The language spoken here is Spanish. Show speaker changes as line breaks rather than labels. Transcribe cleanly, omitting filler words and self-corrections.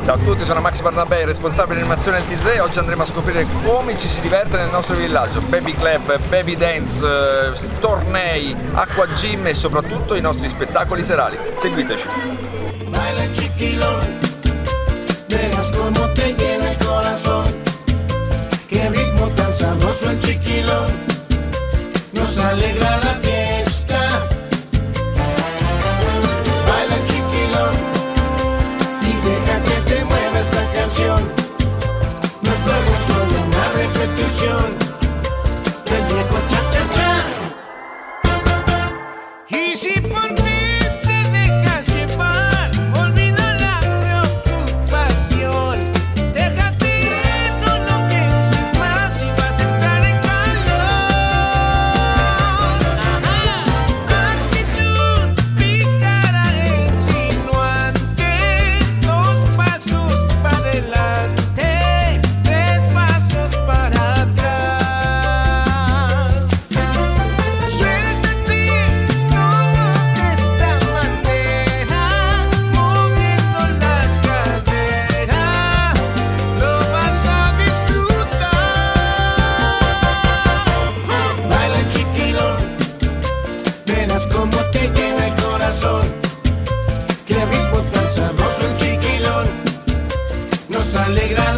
Ciao a tutti, sono Max Barnabé, responsabile animazione del TISE. Oggi andremo a scoprire come ci si diverte nel nostro villaggio. Baby club, baby dance, tornei, acqua gym e soprattutto i nostri spettacoli serali. Seguiteci.
Baila el chiquilón, verás cómo te llena el corazón. Qué ritmo tan sabroso el chiquilón, nos alegra la fiesta. Baila el chiquilón y deja que te mueva esta canción. No es luego solo una repetición del viejo cha-cha-cha. Y si por mí te dejas llevar, olvida la preocupación. Déjate ir, no lo pienses más y vas a entrar en calor. Actitud pícara e insinuante, 2 pasos para adelante, 3 pasos para atrás. Suéltate solo de esta manera, moviendo las caderas, lo vas a disfrutar. Baila el chiquilón, verás cómo te llena el corazón. Qué ritmo tan sabroso el chiquilón, nos alegra